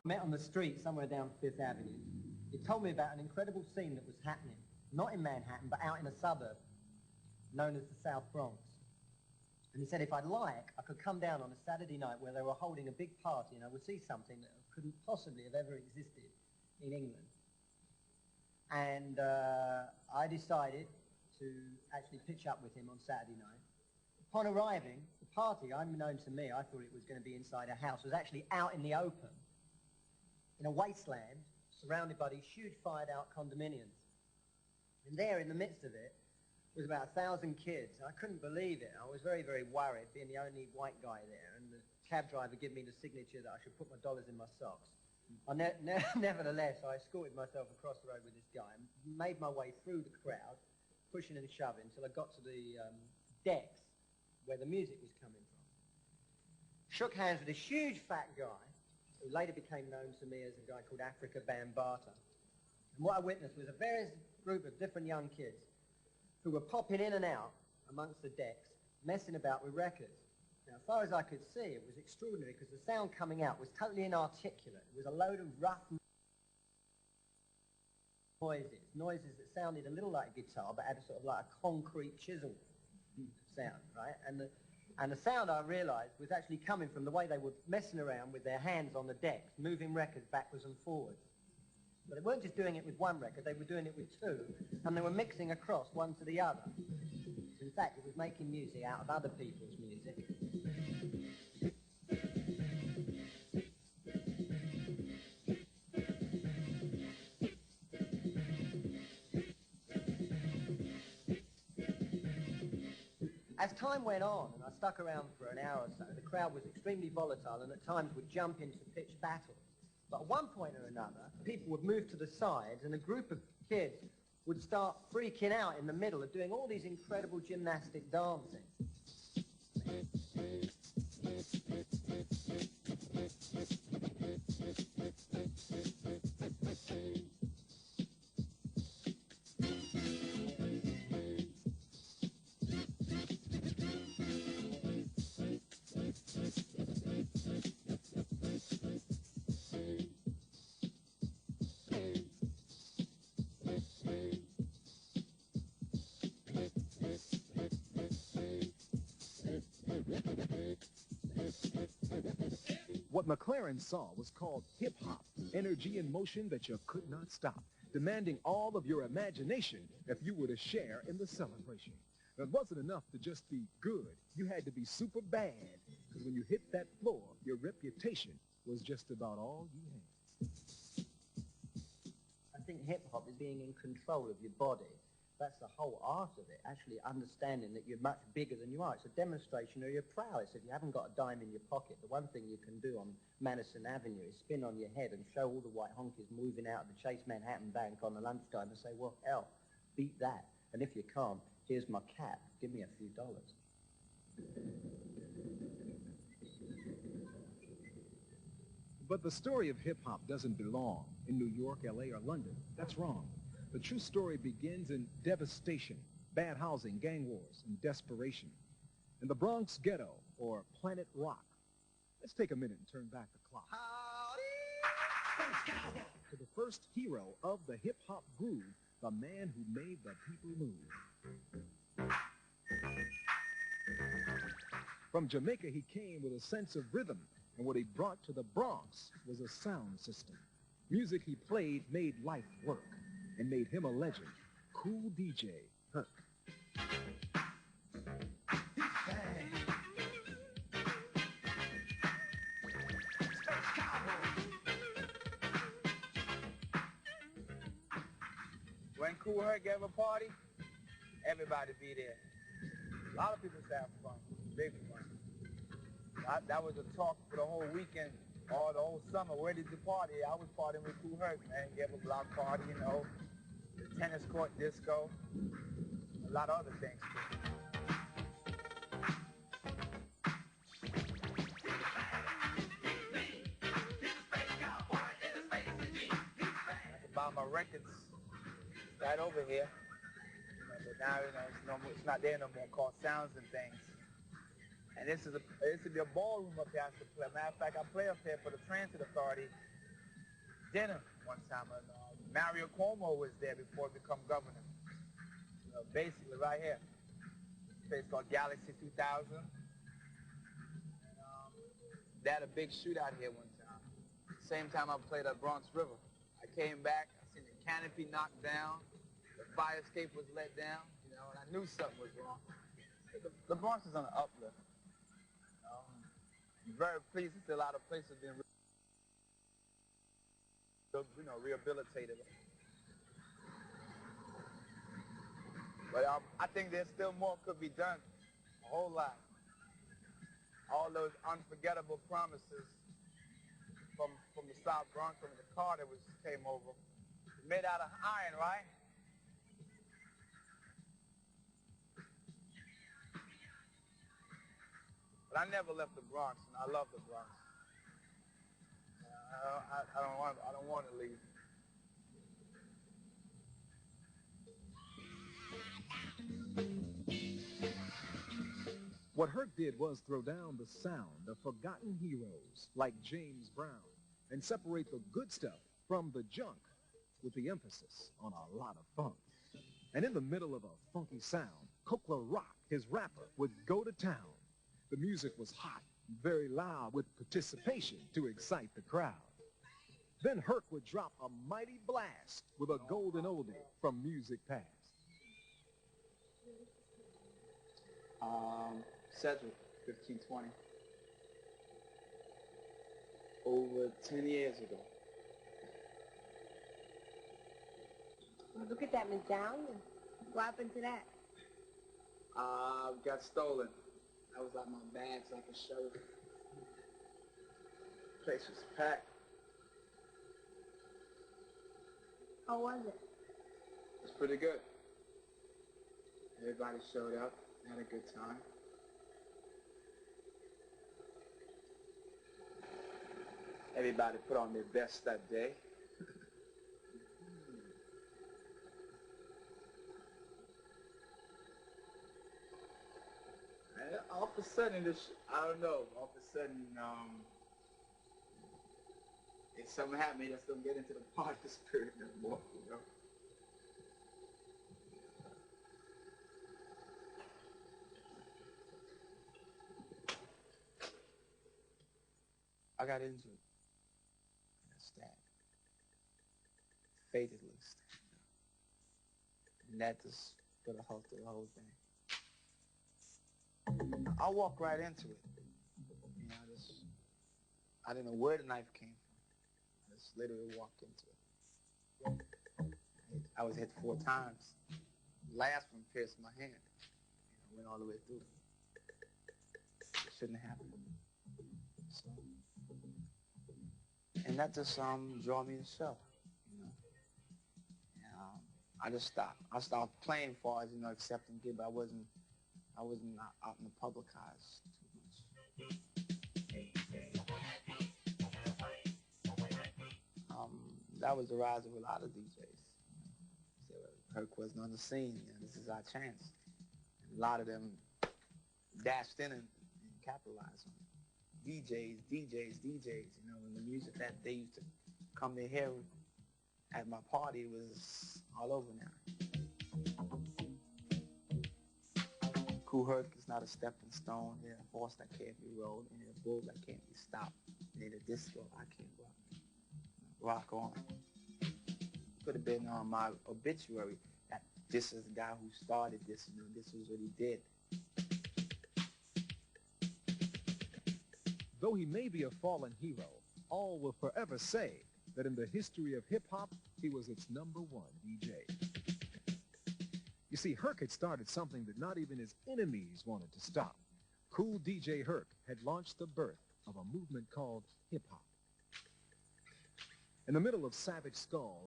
met on the street somewhere down Fifth Avenue. He told me about an incredible scene that was happening, not in Manhattan, but out in a suburb known as the South Bronx. And he said if I'd like, I could come down on a Saturday night where they were holding a big party and I would see something that couldn't possibly have ever existed in England. And I decided to actually pitch up with him on Saturday night. Upon arriving, the party, unbeknown to me, I thought it was going to be inside a house, was actually out in the open, in a wasteland, surrounded by these huge fired-out condominiums. And there, in the midst of it, was about 1,000 kids. I couldn't believe it. I was very, very worried, being the only white guy there, and the cab driver gave me the signature that I should put my dollars in my socks. Nevertheless, I escorted myself across the road with this guy and made my way through the crowd, pushing and shoving, until I got to the decks where the music was coming from. Shook hands with this huge fat guy, who later became known to me as a guy called Afrika Bambaataa. And what I witnessed was a various group of different young kids who were popping in and out amongst the decks, messing about with records. Now, as far as I could see, it was extraordinary because the sound coming out was totally inarticulate. It was a load of rough noises that sounded a little like a guitar, but had a sort of like a concrete chisel sound, right? And the sound, I realized, was actually coming from the way they were messing around with their hands on the decks, moving records backwards and forwards. But they weren't just doing it with one record, they were doing it with two, and they were mixing across one to the other. In fact, it was making music out of other people's music. As time went on, and I stuck around for an hour or so, the crowd was extremely volatile and at times would jump into pitched battles. But at one point or another, people would move to the sides and a group of kids would start freaking out in the middle of doing all these incredible gymnastic dancing. What McLaren saw was called hip-hop, energy in motion that you could not stop, demanding all of your imagination if you were to share in the celebration. It wasn't enough to just be good. You had to be super bad, because when you hit that floor, your reputation was just about all you had. I think hip-hop is being in control of your body. That's the whole art of it, actually understanding that you're much bigger than you are. It's a demonstration of your prowess. If you haven't got a dime in your pocket, the one thing you can do on Madison Avenue is spin on your head and show all the white honkies moving out of the Chase Manhattan Bank on the lunchtime and say, well, hell, beat that. And if you can't, here's my cap. Give me a few dollars. But the story of hip-hop doesn't belong in New York, L.A., or London. That's wrong. The true story begins in devastation, bad housing, gang wars, and desperation. In the Bronx ghetto, or Planet Rock. Let's take a minute and turn back the clock to the first hero of the hip-hop groove, the man who made the people move. From Jamaica, he came with a sense of rhythm, and what he brought to the Bronx was a sound system. Music he played made life work and made him a legend. Cool DJ Herc. When Kool Herc gave a party, everybody be there. A lot of people have fun, big fun. That was a talk for the whole weekend, or the whole summer. Where did you party? I was partying with Kool Herc, man. Gave a block party, you know, the tennis court disco, a lot of other things too. I can buy my records right over here, but now it's not there no more. Called Sounds and Things. And this is a ballroom up here I should play. Matter of fact, I play up here for the Transit Authority dinner one time, and Mario Cuomo was there before he became governor. Basically right here. A place called Galaxy 2000. And, they had a big shootout here one time. Same time I played at Bronx River. I came back, I seen the canopy knocked down, the fire escape was let down, you know, and I knew something was wrong. The Bronx is on an uplift. I'm very pleased to see a lot of places being, you know, rehabilitated. But I think there's still more could be done, a whole lot. All those unforgettable promises from the South Bronx, from the car that came over, made out of iron, right? But I never left the Bronx, and I love the Bronx. I don't want to leave. What Herc did was throw down the sound of forgotten heroes like James Brown and separate the good stuff from the junk with the emphasis on a lot of funk. And in the middle of a funky sound, Kokla Rock, his rapper, would go to town. The music was hot, very loud, with participation to excite the crowd. Then Herc would drop a mighty blast with a golden oldie from music past. Cedric, 1520. Over 10 years ago. Well, look at that medallion. What happened to that? Got stolen. That was like my bags like a sheriff. Place was packed. How was it? It was pretty good. Everybody showed up, had a good time. Everybody put on their best that day. And all of a sudden, I don't know, all of a sudden, if something happened, I just don't get into the party spirit no more, you know? I got into it. Fatedly stabbed. And that just put a halt to the whole thing. I walked right into it. You know, I didn't know where the knife came from. I just literally walked into it. I was hit 4 times. The last one pierced my hand. You know, went all the way through. It shouldn't have happened. So, and that just drew me to the show. I just stopped. I stopped playing far as, you know, accepting gigs, but I wasn't out in the public eyes too much. That was the rise of a lot of DJs. So Herc wasn't on the scene. You know, this is our chance. And a lot of them dashed in and capitalized on it. DJs. You know, and the music that they used to come to hear at my party was all over now. Kool Herc is not a stepping stone. They're a horse that can't be rode, and they're a bull that can't be stopped. They're the disco I can't rock on. Could have been on my obituary that this is the guy who started this, you know, this is what he did. Though he may be a fallen hero, all will forever say that in the history of hip-hop, he was its #1 DJ. You see, Herc had started something that not even his enemies wanted to stop. Cool DJ Herc had launched the birth of a movement called hip-hop. In the middle of Savage Skull